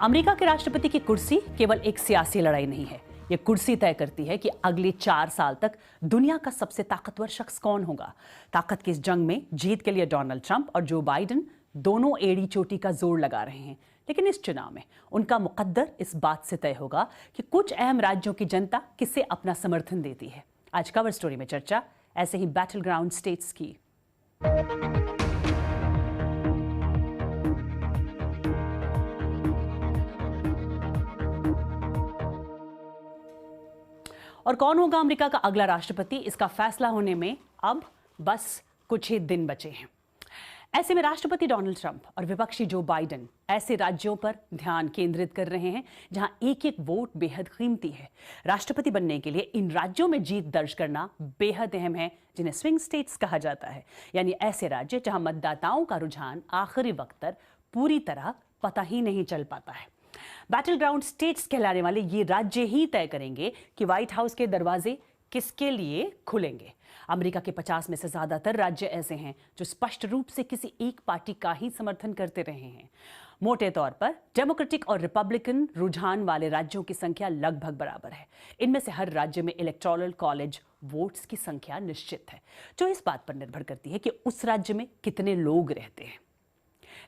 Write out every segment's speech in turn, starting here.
America के राष्ट्रपति की कुर्सी केवल एक सियासी लड़ाई नहीं है, ये कुर्सी तय करती है कि अगले 4 साल तक दुनिया का सबसे ताकतवर शख्स कौन होगा। ताकत की इस जंग में जीत के लिए डोनाल्ड ट्रंप और जो बाइडेन दोनों एड़ी चोटी का जोर लगा रहे हैं, लेकिन इस चुनाव में उनका मुकद्दर इस बात से तय होगा कि कुछ अहम राज्यों की जनता किसे अपना समर्थन देती है। आज कवर स्टोरी में चर्चा ऐसे ही बैटल ग्राउंड स्टेट्स की। और कौन होगा अमेरिका का अगला राष्ट्रपति, इसका फैसला होने में अब बस कुछ ही दिन बचे हैं। ऐसे में राष्ट्रपति डोनाल्ड ट्रंप और विपक्षी जो बाइडेन ऐसे राज्यों पर ध्यान केंद्रित कर रहे हैं जहां एक एक वोट बेहद कीमती है। राष्ट्रपति बनने के लिए इन राज्यों में जीत दर्ज करना बेहद अहम है, जिन्हें स्विंग स्टेट्स कहा जाता है, यानी ऐसे राज्य जहां मतदाताओं का रुझान आखिरी वक्त तक पूरी तरह पता ही नहीं चल पाता है। बैटल ग्राउंड स्टेट्स कहलाने वाले ये राज्य ही तय करेंगे कि व्हाइट हाउस के दरवाजे किसके लिए खुलेंगे। अमेरिका के 50 में से ज्यादातर राज्य ऐसे हैं जो स्पष्ट रूप से किसी एक पार्टी का ही समर्थन करते रहे हैं। मोटे तौर पर डेमोक्रेटिक और रिपब्लिकन रुझान वाले राज्यों की संख्या लगभग बराबर है। इनमें से हर राज्य में इलेक्टोरल कॉलेज वोट्स की संख्या निश्चित है, जो इस बात पर निर्भर करती है कि उस राज्य में कितने लोग रहते हैं।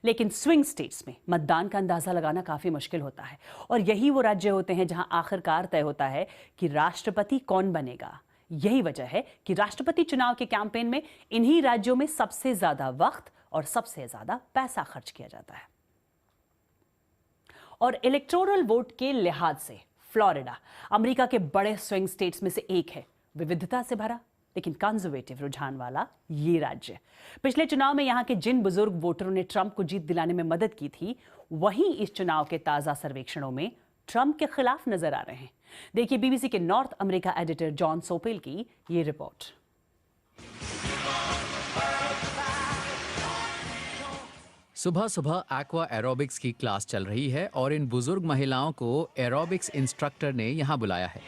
लेकिन स्विंग स्टेट्स में मतदान का अंदाजा लगाना काफी मुश्किल होता है, और यही वो राज्य होते हैं जहां आखिरकार तय होता है कि राष्ट्रपति कौन बनेगा। यही वजह है कि राष्ट्रपति चुनाव के कैंपेन में इन्हीं राज्यों में सबसे ज्यादा वक्त और सबसे ज्यादा पैसा खर्च किया जाता है। और इलेक्टोरल वोट के लिहाज से फ्लोरिडा अमेरिका के बड़े स्विंग स्टेट्स में से एक है। विविधता से भरा लेकिन कंजर्वेटिव रुझान वाला ये राज्य। पिछले चुनाव में यहां के जिन बुजुर्ग वोटरों ने ट्रंप को जीत दिलाने में मदद की थी, वहीं इस चुनाव के ताजा सर्वेक्षणों में ट्रंप के खिलाफ नजर आ रहे हैं। देखिए बीबीसी के नॉर्थ अमेरिका एडिटर जॉन सोपेल की ये रिपोर्ट। सुबह सुबह एक्वा एरोबिक्स की क्लास चल रही है और इन बुजुर्ग महिलाओं को एरोबिक्स इंस्ट्रक्टर ने यहां बुलाया है।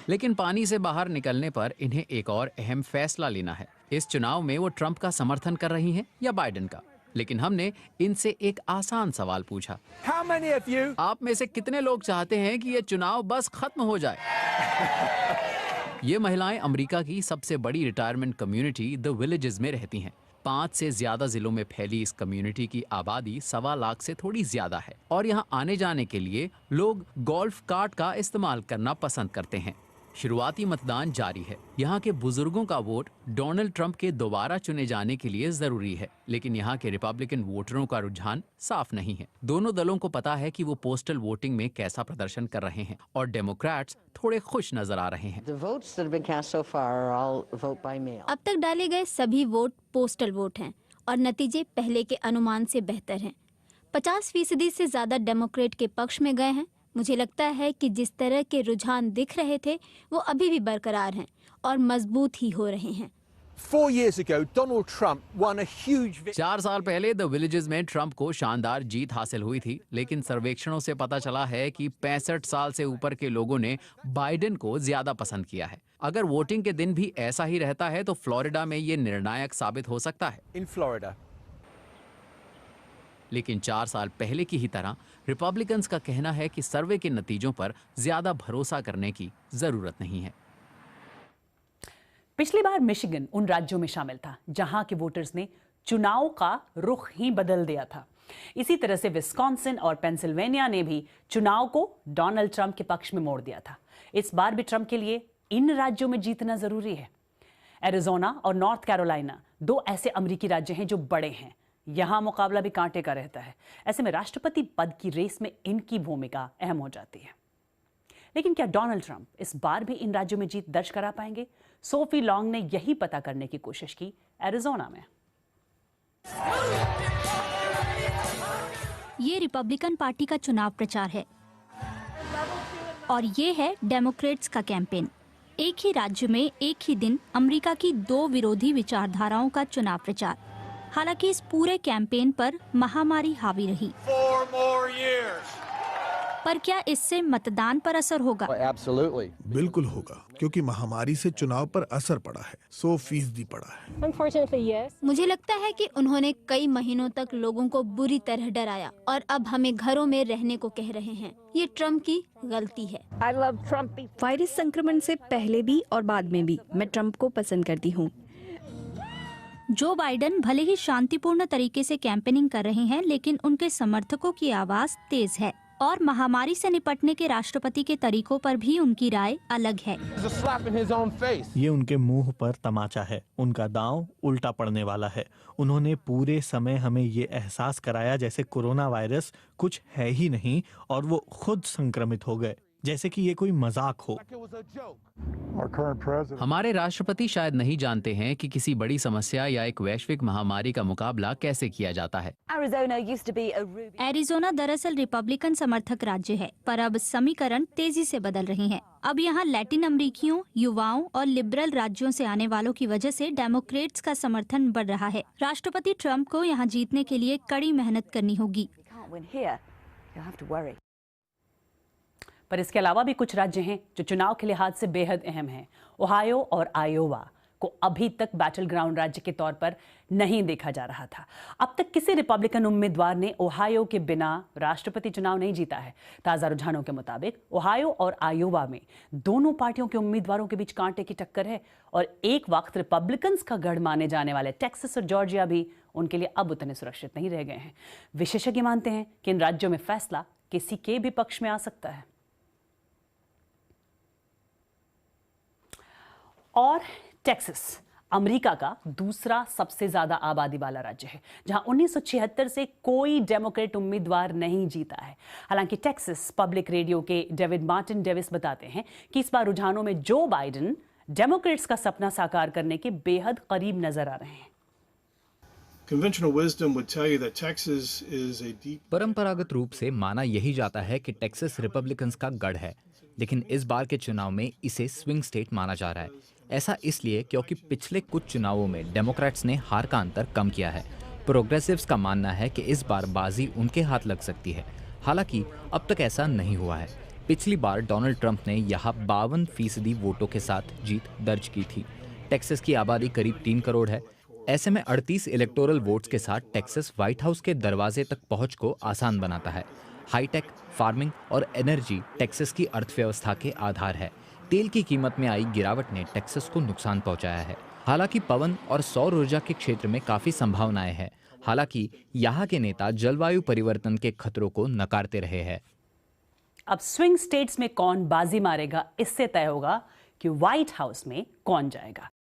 लेकिन पानी से बाहर निकलने पर इन्हें एक और अहम फैसला लेना है। इस चुनाव में वो ट्रंप का समर्थन कर रही हैं या बाइडेन का। लेकिन हमने इनसे एक आसान सवाल पूछा, आप में से कितने लोग चाहते हैं कि ये चुनाव बस खत्म हो जाए? ये महिलाएं अमेरिका की सबसे बड़ी रिटायरमेंट कम्युनिटी द विलेजेस में रहती हैं। 5 से ज्यादा जिलों में फैली इस कम्युनिटी की आबादी 1.25 लाख से थोड़ी ज्यादा है, और यहाँ आने जाने के लिए लोग गोल्फ कार्ट का इस्तेमाल करना पसंद करते हैं। शुरुआती मतदान जारी है। यहाँ के बुजुर्गों का वोट डोनाल्ड ट्रंप के दोबारा चुने जाने के लिए जरूरी है, लेकिन यहाँ के रिपब्लिकन वोटरों का रुझान साफ नहीं है। दोनों दलों को पता है कि वो पोस्टल वोटिंग में कैसा प्रदर्शन कर रहे हैं, और डेमोक्रेट्स थोड़े खुश नजर आ रहे हैं। अब तक डाले गए सभी वोट पोस्टल वोट हैं, और नतीजे पहले के अनुमान से बेहतर हैं। 50% से ज्यादा डेमोक्रेट के पक्ष में गए हैं। मुझे लगता है कि जिस तरह के रुझान दिख रहे थे वो अभी भी बरकरार हैं और मजबूत ही हो रहे हैं। 4 साल पहले द विलेजेस में ट्रंप को शानदार जीत हासिल हुई थी, लेकिन सर्वेक्षणों से पता चला है कि 65 साल से ऊपर के लोगों ने बाइडेन को ज्यादा पसंद किया है। अगर वोटिंग के दिन भी ऐसा ही रहता है तो फ्लोरिडा में ये निर्णायक साबित हो सकता है। लेकिन 4 साल पहले की ही तरह रिपब्लिकन्स का कहना है कि सर्वे के नतीजों पर ज्यादा भरोसा करने की जरूरत नहीं है। पिछली बार मिशिगन उन राज्यों में शामिल था जहां के वोटर्स ने चुनाव का रुख ही बदल दिया था। इसी तरह से विस्कॉन्सिन और पेंसिल्वेनिया ने भी चुनाव को डोनाल्ड ट्रंप के पक्ष में मोड़ दिया था। इस बार भी ट्रंप के लिए इन राज्यों में जीतना जरूरी है। एरिजोना और नॉर्थ कैरोलिना 2 ऐसे अमेरिकी राज्य हैं जो बड़े हैं। यहां मुकाबला भी कांटे का रहता है। ऐसे में राष्ट्रपति पद की रेस में इनकी भूमिका अहम हो जाती है। लेकिन क्या डोनाल्ड ट्रंप इस बार भी इन राज्यों में जीत दर्ज करा पाएंगे? सोफी लॉन्ग ने यही पता करने की कोशिश की एरिजोना में। ये रिपब्लिकन पार्टी का चुनाव प्रचार है और ये है डेमोक्रेट्स का कैंपेन। एक ही राज्य में एक ही दिन अमेरिका की 2 विरोधी विचारधाराओं का चुनाव प्रचार। हालांकि इस पूरे कैंपेन पर महामारी हावी रही। पर क्या इससे मतदान पर असर होगा? बिल्कुल होगा, क्योंकि महामारी से चुनाव पर असर पड़ा है, 100% पड़ा है। मुझे लगता है कि उन्होंने कई महीनों तक लोगों को बुरी तरह डराया और अब हमें घरों में रहने को कह रहे हैं। ये ट्रम्प की गलती है। वायरस संक्रमण से पहले भी और बाद में भी मैं ट्रम्प को पसंद करती हूँ। जो बाइडेन भले ही शांतिपूर्ण तरीके से कैंपेनिंग कर रहे हैं, लेकिन उनके समर्थकों की आवाज तेज है और महामारी से निपटने के राष्ट्रपति के तरीकों पर भी उनकी राय अलग है। ये उनके मुंह पर तमाचा है, उनका दांव उल्टा पड़ने वाला है। उन्होंने पूरे समय हमें ये एहसास कराया जैसे कोरोना वायरस कुछ है ही नहीं और वो खुद संक्रमित हो गए, जैसे कि ये कोई मजाक हो। हमारे राष्ट्रपति शायद नहीं जानते हैं कि किसी बड़ी समस्या या एक वैश्विक महामारी का मुकाबला कैसे किया जाता है। एरिज़ोना दरअसल रिपब्लिकन समर्थक राज्य है, पर अब समीकरण तेजी से बदल रहे हैं। अब यहाँ लैटिन अमेरिकियों, युवाओं और लिबरल राज्यों से आने वालों की वजह से डेमोक्रेट्स का समर्थन बढ़ रहा है। राष्ट्रपति ट्रम्प को यहाँ जीतने के लिए कड़ी मेहनत करनी होगी। पर इसके अलावा भी कुछ राज्य हैं जो चुनाव के लिहाज से बेहद अहम हैं। ओहायो और आयोवा को अभी तक बैटल ग्राउंड राज्य के तौर पर नहीं देखा जा रहा था। अब तक किसी रिपब्लिकन उम्मीदवार ने ओहायो के बिना राष्ट्रपति चुनाव नहीं जीता है। ताजा रुझानों के मुताबिक ओहायो और आयोवा में दोनों पार्टियों के उम्मीदवारों के बीच कांटे की टक्कर है और एक वक्त रिपब्लिकन्स का गढ़ माने जाने वाले टेक्सास और जॉर्जिया भी उनके लिए अब उतने सुरक्षित नहीं रह गए हैं। विशेषज्ञ मानते हैं कि इन राज्यों में फैसला किसी के भी पक्ष में आ सकता है। और टेक्सास अमेरिका का दूसरा सबसे ज्यादा आबादी वाला राज्य है, जहां 1976 से कोई डेमोक्रेट उम्मीदवार नहीं जीता है। हालांकि टेक्सास पब्लिक रेडियो के डेविड मार्टिन डेविस बताते हैं कि इस बार रुझानों में जो बाइडेन डेमोक्रेट्स का सपना साकार करने के बेहद करीब नजर आ रहे हैं। परंपरागत रूप से माना यही जाता है कि टेक्सास रिपब्लिकन्स का गढ़ है, लेकिन इस बार के चुनाव में इसे स्विंग स्टेट माना जा रहा है। ऐसा इसलिए क्योंकि पिछले कुछ चुनावों में डेमोक्रेट्स ने हार का अंतर कम किया है। प्रोग्रेसिव्स का मानना है कि इस बार बाजी उनके हाथ लग सकती है। हालांकि अब तक ऐसा नहीं हुआ है। पिछली बार डोनाल्ड ट्रंप ने यहाँ 52% वोटों के साथ जीत दर्ज की थी। टेक्सास की आबादी करीब 3 करोड़ है। ऐसे में 38 इलेक्टोरल वोट्स के साथ टेक्सास व्हाइट हाउस के दरवाजे तक पहुंच को आसान बनाता है। हाईटेक, फार्मिंग और एनर्जी टेक्सास की अर्थव्यवस्था के आधार है। तेल की कीमत में आई गिरावट ने टेक्सास को नुकसान पहुंचाया है। हालांकि पवन और सौर ऊर्जा के क्षेत्र में काफी संभावनाएं हैं। हालांकि यहाँ के नेता जलवायु परिवर्तन के खतरों को नकारते रहे हैं। अब स्विंग स्टेट्स में कौन बाजी मारेगा, इससे तय होगा कि व्हाइट हाउस में कौन जाएगा।